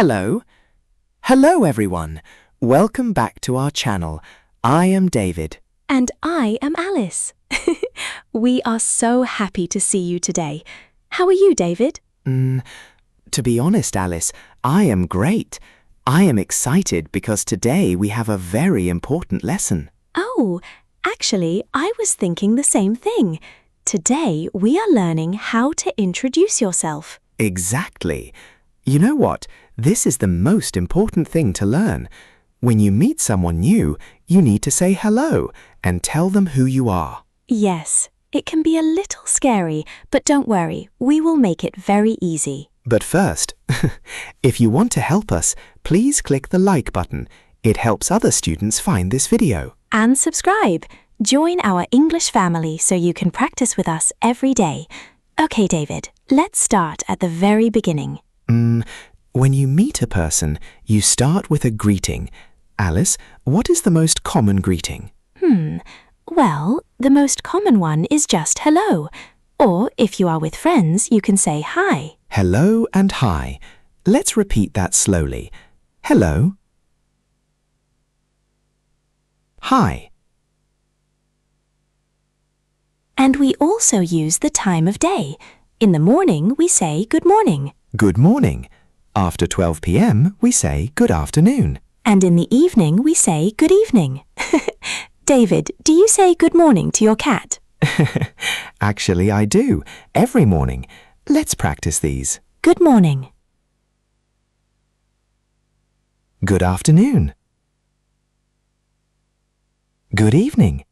Hello. Hello everyone. Welcome back to our channel. I am David. And I am Alice. We are so happy to see you today. How are you, David? To be honest, Alice, I am great. I am excited because today we have a very important lesson. Oh, actually, I was thinking the same thing. Today we are learning how to introduce yourself. Exactly. You know what? This is the most important thing to learn. When you meet someone new, you need to say hello and tell them who you are. Yes, it can be a little scary, but don't worry, we will make it very easy. But first, if you want to help us, please click the like button. It helps other students find this video. And subscribe. Join our English family so you can practice with us every day. Okay, David, let's start at the very beginning. When you meet a person, you start with a greeting. Alice, what is the most common greeting? Well, the most common one is just hello. Or if you are with friends, you can say hi. Hello and hi. Let's repeat that slowly. Hello. Hi. And we also use the time of day. In the morning, we say good morning. Good morning. After 12 p.m., we say good afternoon. And in the evening, we say good evening. David, do you say good morning to your cat? Actually, I do. Every morning. Let's practice these. Good morning. Good afternoon. Good evening.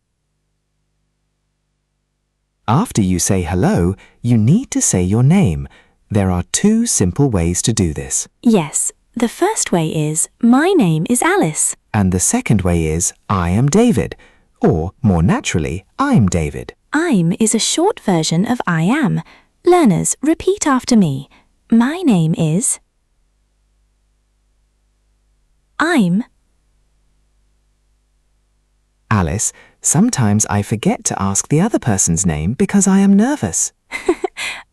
After you say hello, you need to say your name. There are two simple ways to do this. Yes, the first way is, my name is Alice. And the second way is, I am David. Or, more naturally, I'm David. I'm is a short version of I am. Learners, repeat after me. My name is... I'm... Alice, sometimes I forget to ask the other person's name because I am nervous.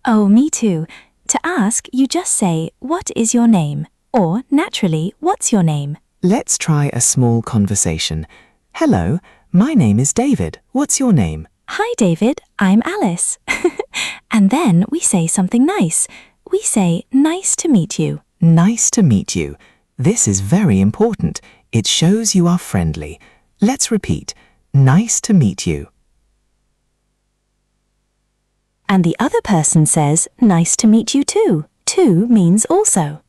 Oh, me too. To ask, you just say, what is your name? Or, naturally, what's your name? Let's try a small conversation. Hello, my name is David. What's your name? Hi, David. I'm Alice. And then we say something nice. We say, nice to meet you. Nice to meet you. This is very important. It shows you are friendly. Let's repeat. Nice to meet you. And the other person says, nice to meet you too. Too means also.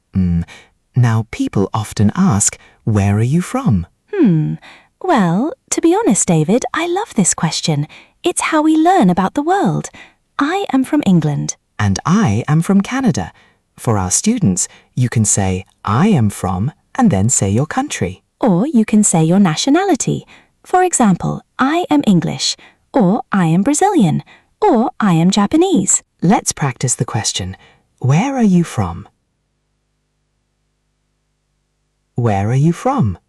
Now people often ask, where are you from? Well, to be honest, David, I love this question. It's how we learn about the world. I am from England. And I am from Canada. For our students, you can say, I am from, and then say your country. Or you can say your nationality. For example, I am English, or I am Brazilian, or I am Japanese. Let's practice the question. Where are you from? Where are you from?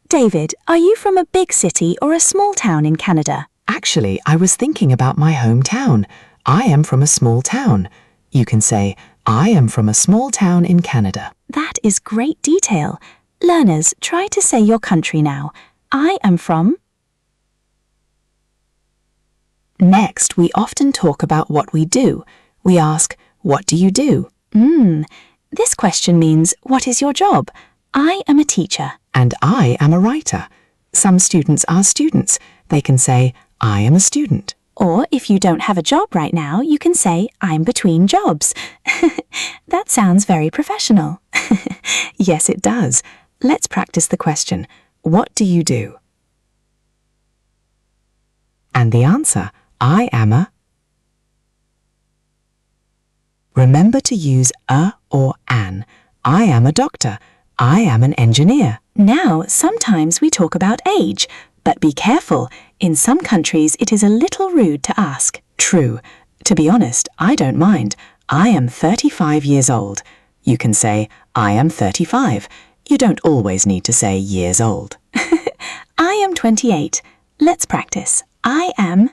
David, are you from a big city or a small town in Canada? Actually, I was thinking about my hometown. I am from a small town. You can say, I am from a small town in Canada. That is great detail. Learners, try to say your country now. I am from... Next, we often talk about what we do. We ask, what do you do? This question means, what is your job? I am a teacher. And I am a writer. Some students are students. They can say, I am a student. Or if you don't have a job right now, you can say, I'm between jobs. That sounds very professional. Yes, it does. Let's practice the question. What do you do? And the answer, I am a... Remember to use a or an. I am a doctor. I am an engineer. Now, sometimes we talk about age, but be careful. In some countries, it is a little rude to ask. True. To be honest, I don't mind. I am 35 years old. You can say, I am 35. You don't always need to say years old. I am 28. Let's practice. I am...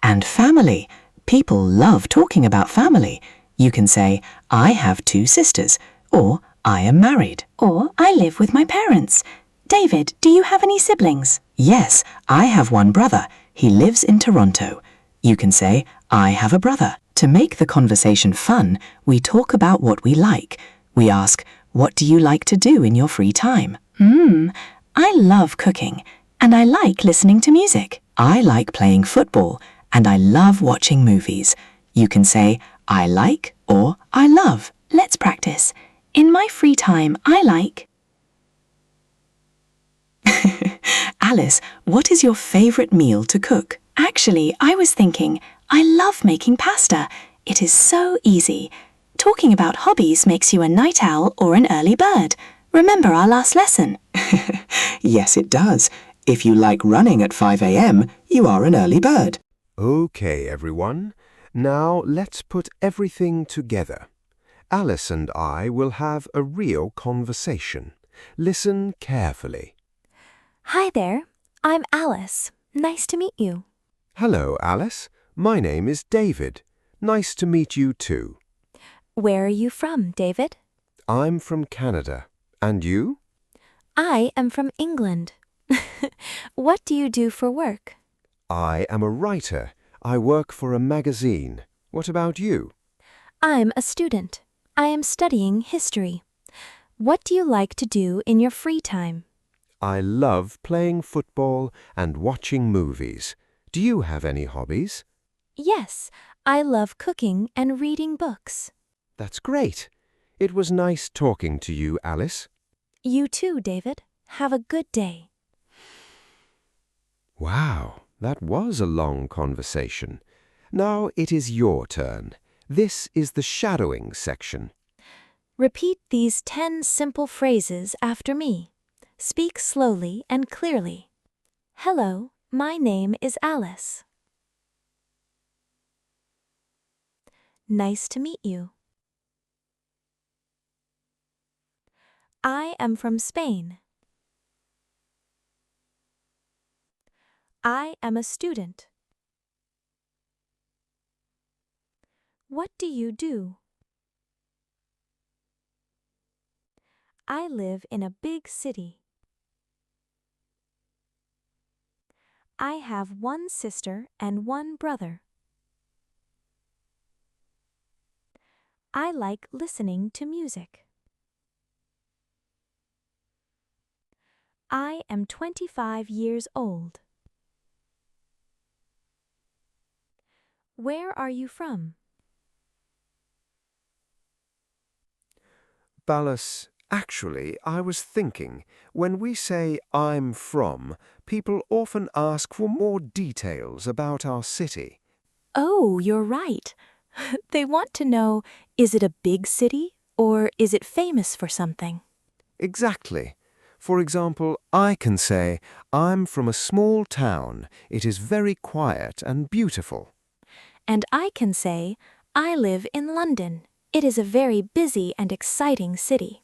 And family. People love talking about family. You can say, I have 2 sisters, or I am married. Or I live with my parents. David, do you have any siblings? Yes, I have one brother. He lives in Toronto. You can say, I have a brother. To make the conversation fun, we talk about what we like. We ask, what do you like to do in your free time? I love cooking, and I like listening to music. I like playing football, and I love watching movies. You can say, I like or I love. Let's practice. In my free time, I like... Alice, what is your favourite meal to cook? Actually, I was thinking, I love making pasta. It is so easy. Talking about hobbies makes you a night owl or an early bird. Remember our last lesson? Yes, it does. If you like running at 5 a.m., you are an early bird. Okay, everyone. Now let's put everything together. Alice and I will have a real conversation. Listen carefully. Hi there, I'm Alice. Nice to meet you. Hello, Alice. My name is David. Nice to meet you too. Where are you from, David? I'm from Canada. And you? I am from England. What do you do for work? I am a writer. I work for a magazine. What about you? I'm a student. I am studying history. What do you like to do in your free time? I love playing football and watching movies. Do you have any hobbies? Yes, I love cooking and reading books. That's great. It was nice talking to you, Alice. You too, David. Have a good day. Wow, that was a long conversation. Now it is your turn. This is the shadowing section. Repeat these 10 simple phrases after me. Speak slowly and clearly. Hello, my name is Alice. Nice to meet you. I am from Spain. I am a student. What do you do? I live in a big city. I have 1 sister and 1 brother. I like listening to music. I am 25 years old. Where are you from? Ballas, actually, I was thinking, when we say I'm from, people often ask for more details about our city. Oh, you're right. They want to know, is it a big city or is it famous for something? Exactly. For example, I can say, I'm from a small town. It is very quiet and beautiful. And I can say, I live in London. It is a very busy and exciting city.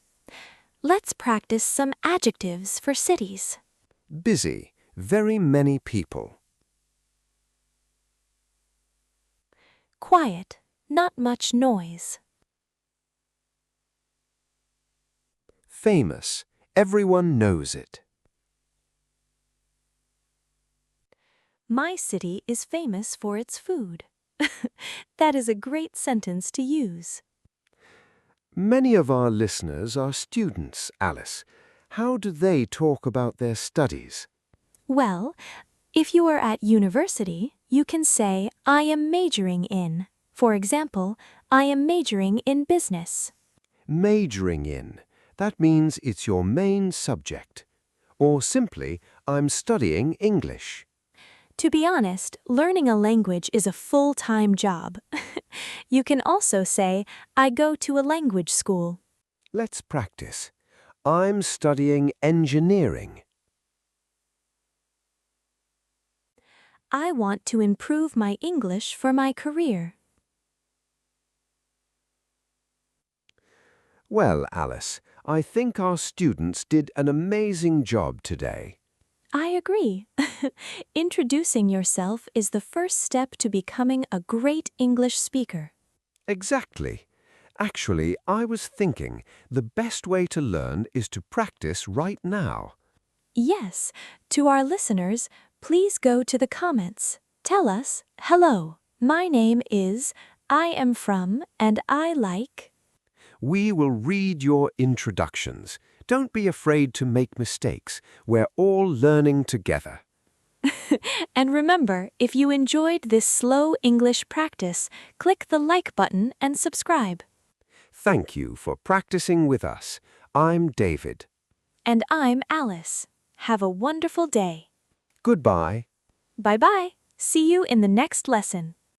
Let's practice some adjectives for cities. Busy, very many people. Quiet, not much noise. Famous, everyone knows it. My city is famous for its food. That is a great sentence to use. Many of our listeners are students, Alice. How do they talk about their studies? Well, if you are at university, you can say, I am majoring in. For example, I am majoring in business. Majoring in. That means it's your main subject. Or simply, I'm studying English. To be honest, learning a language is a full-time job. You can also say, I go to a language school. Let's practice. I'm studying engineering. I want to improve my English for my career. Well, Alice, I think our students did an amazing job today. I agree. Introducing yourself is the first step to becoming a great English speaker. Exactly. Actually, I was thinking the best way to learn is to practice right now. Yes, to our listeners, please go to the comments. Tell us, hello, my name is, I am from, and I like. We will read your introductions. Don't be afraid to make mistakes. We're all learning together. And remember, if you enjoyed this slow English practice, click the like button and subscribe. Thank you for practicing with us. I'm David. And I'm Alice. Have a wonderful day. Goodbye. Bye-bye. See you in the next lesson.